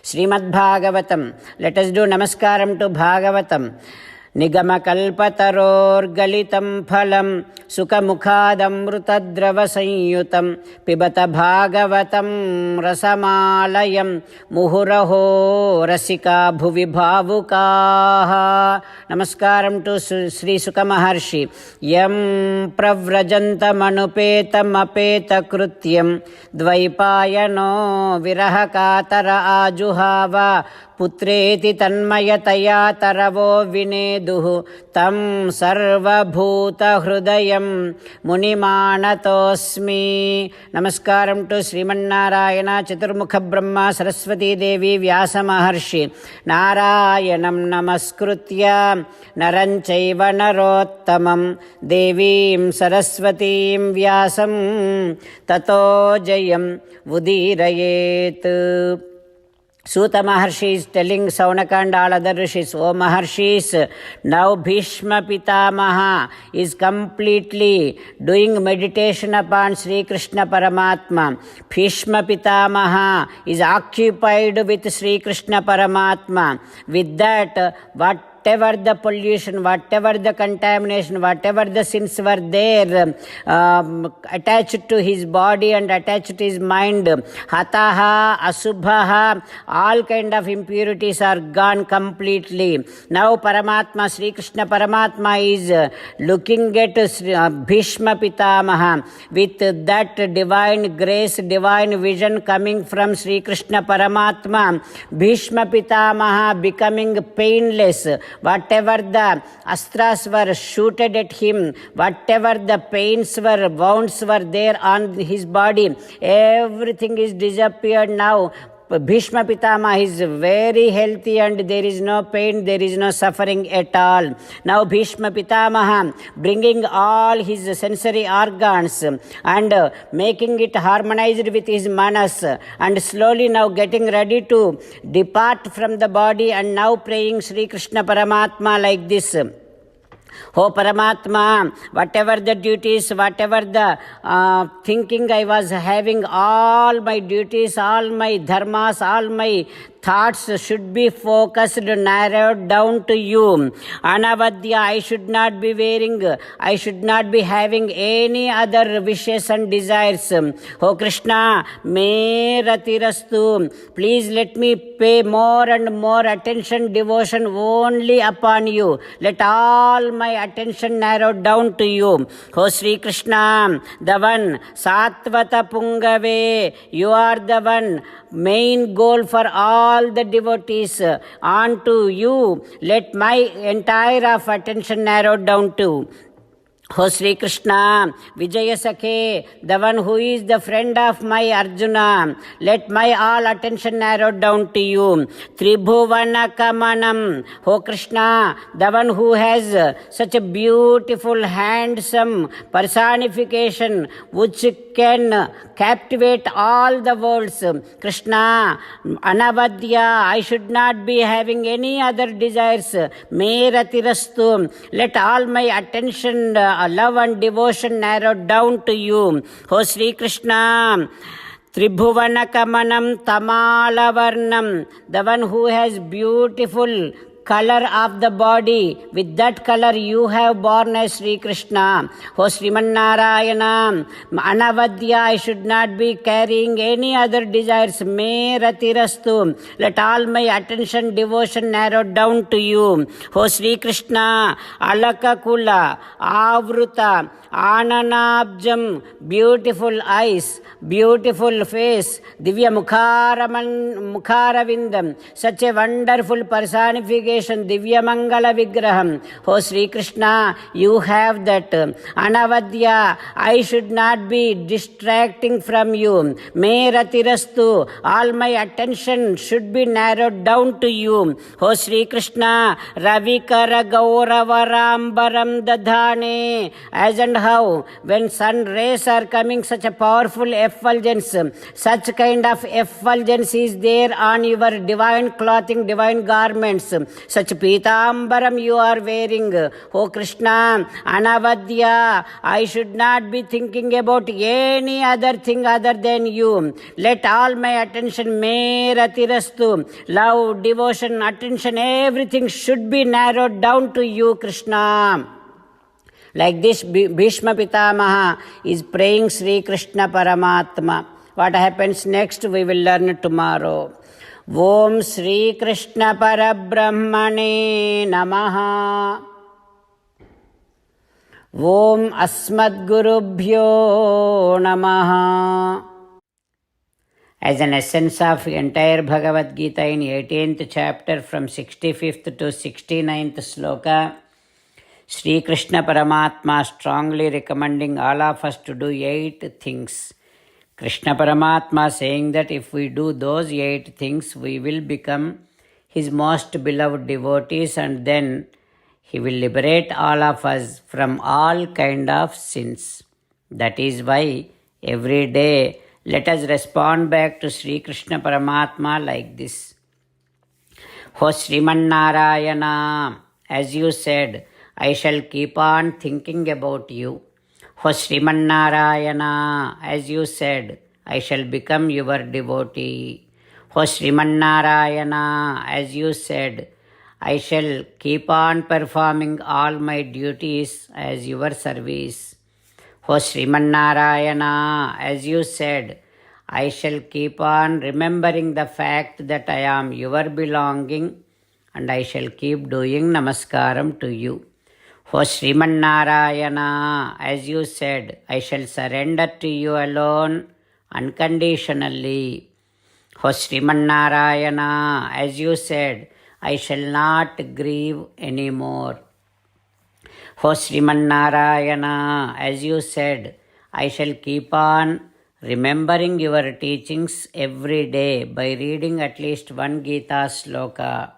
Srimad-Bhagavatam. Let us do Namaskaram to Bhagavatam. Nigamakалпатароргалитам phalam sukhamukadamrutadravasanyutam pibata bhagavatam rasamalayam muhuraho rasika bhuvi bhavukaha. Namaskaram to Sri Sukha Maharshi. Yam pravrajantam apeta krutyam dvaipayano virahakatara ajuhava पुत्रेति तन्मयतया तरवो विनेदुः तं सर्वभूतहृदयं मुनिमानतोऽस्मि. नमस्कारं to Sriman Narayana चतुर्मुख ब्रह्मा सरस्वती देवी व्यास महर्षि. नारायणं नमस्कृत्य नरं चैव नरोत्तमं देवीं सरस्वतीं व्यासं ततो जयं उदीरयेत्. Suta Maharshi is telling Saunaka and all other rishis, O Maharshis, now Bhishma Pitamaha is completely doing meditation upon Sri Krishna Paramatma. Bhishma Pitamaha is occupied with Sri Krishna Paramatma. With that, whatever the pollution, whatever the contamination, whatever the sins were there attached to his body and attached to his mind, hataha, asubhaha, all kind of impurities are gone completely. Now Paramatma, Sri Krishna Paramatma is looking at Bhishma Pitamaha with that divine grace, divine vision coming from Sri Krishna Paramatma. Bhishma Pitamaha becoming painless. Whatever the astras were shooted at him, whatever the pains were, wounds were there on his body, everything is disappeared now. Bhishma Pitama is very healthy and there is no pain, there is no suffering at all. Now Bhishma Pitamaha bringing all his sensory organs and making it harmonized with his manas and slowly now getting ready to depart from the body and now praying Sri Krishna Paramatma like this. Oh Paramatma, whatever the duties, whatever the thinking I was having, all my duties, all my dharmas, all my thoughts should be focused, narrowed down to you. Anavadya, I should not be wearing, I should not be having any other wishes and desires. Oh Krishna, me ratirastu, please let me pay more and more attention, devotion only upon you. Let all my attention narrowed down to you. Oh Sri Krishna, the one, Satvata Pungave, you are the one, main goal for all the devotees. On to you, let my entire of attention narrowed down to. Oh Sri Krishna, Vijaya Sakhe, the one who is the friend of my Arjuna, let my all attention narrowed down to you. Tribhuvana Kamanam, oh Krishna, the one who has such a beautiful, handsome personification which can captivate all the worlds. Krishna, Anavadya, I should not be having any other desires. Me ratirastu, let all my attention, love and devotion narrowed down to you. Oh Sri Krishna, Tribhuvana Kamanam Tamalavarnam, the one who has beautiful color of the body, with that color you have born as Sri Krishna. Oh Srimannarayana, Anavadya, I should not be carrying any other desires. Me ratirastu, let all my attention, devotion narrowed down to you. Oh Sri Krishna, Alakakula, Avruta, Ananabjam, beautiful eyes, beautiful face, Divya Mukharavindam, such a wonderful personification, Divya Mangala Vigraham. Oh Sri Krishna, you have that. Anavadya, I should not be distracting from you. Me ratirastu, all my attention should be narrowed down to you. Oh Sri Krishna, Ravikara Gauravarambaram Dadhane, as and how when sun rays are coming, such a powerful effulgence, such kind of effulgence is there on your divine clothing, divine garments. such Pitambaram you are wearing. Oh Krishna, Anavadya, I should not be thinking about any other thing other than you. Let all my attention Meratirastu, love, devotion, attention, everything should be narrowed down to you, Krishna. Like this, Bhishma Pitamaha is praying Sri Krishna Paramatma. What happens next, we will learn tomorrow. Om Sri Krishna Parabrahmane Namaha. Om Asmadgurubhyo Namaha. As an essence of entire Bhagavad Gita in 18th chapter from 65th to 69th sloka, Sri Krishna Paramatma strongly recommending all of us to do 8 things. Krishna Paramatma saying that if we do those 8 things, we will become His most beloved devotees, and then He will liberate all of us from all kind of sins. That is why every day let us respond back to Sri Krishna Paramatma like this. O Sriman Narayana, as you said, I shall keep on thinking about you. O Sriman Narayana, as you said, I shall become your devotee. O Sriman Narayana, as you said, I shall keep on performing all my duties as your service. O Sriman Narayana, as you said, I shall keep on remembering the fact that I am your belonging, and I shall keep doing namaskaram to you. O Sriman Narayana, as you said, I shall surrender to you alone unconditionally. O Sriman Narayana, as you said, I shall not grieve anymore. O Sriman Narayana, as you said, I shall keep on remembering your teachings every day by reading at least one Gita sloka.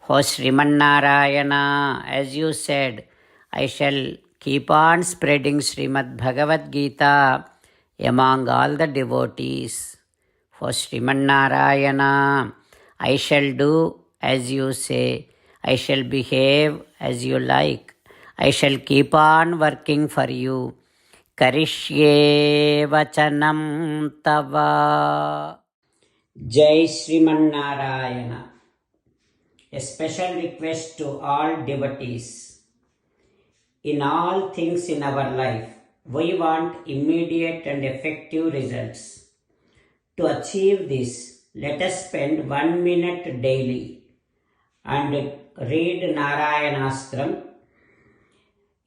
O Sriman Narayana, as you said, I shall keep on spreading Srimad Bhagavad Gita among all the devotees. O Sriman Narayana, I shall do as you say. I shall behave as you like. I shall keep on working for you. Karishye vachanam tava. Jai Sriman Narayana. A special request to all devotees. In all things in our life, we want immediate and effective results. To achieve this, let us spend 1 minute daily and read Narayanastram.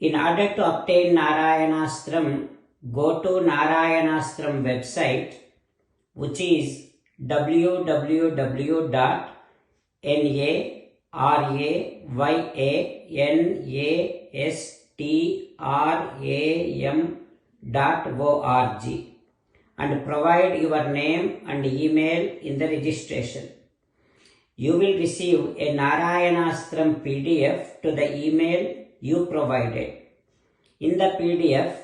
In order to obtain Narayanastram, go to Narayanastram website, which is www.narayanaastram.org, and provide your name and email in the registration. You will receive a Narayanastram PDF to the email you provided. In the PDF,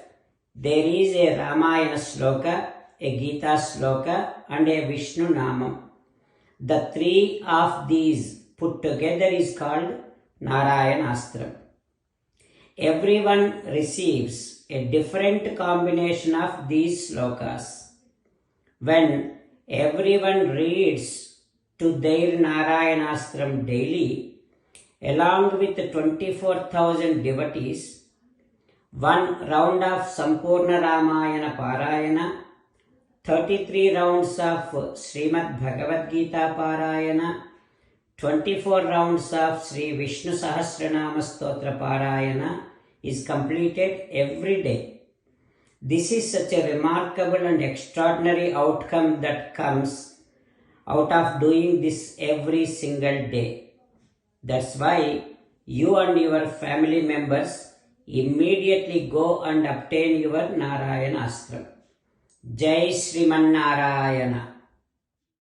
there is a Ramayana sloka, a Gita sloka, and a Vishnu Namam. The 3 of these put together is called Narayanastram. Everyone receives a different combination of these slokas. When everyone reads to their Narayanastram daily, along with 24,000 devotees, 1 round of Sampurna Ramayana Parayana, 33 rounds of Srimad Bhagavad Gita Parayana, 24 rounds of Sri Vishnu Sahasranama Stotra Parayana is completed every day. This is such a remarkable and extraordinary outcome that comes out of doing this every single day. That's why you and your family members immediately go and obtain your Narayanastram. Jai Sriman Narayana.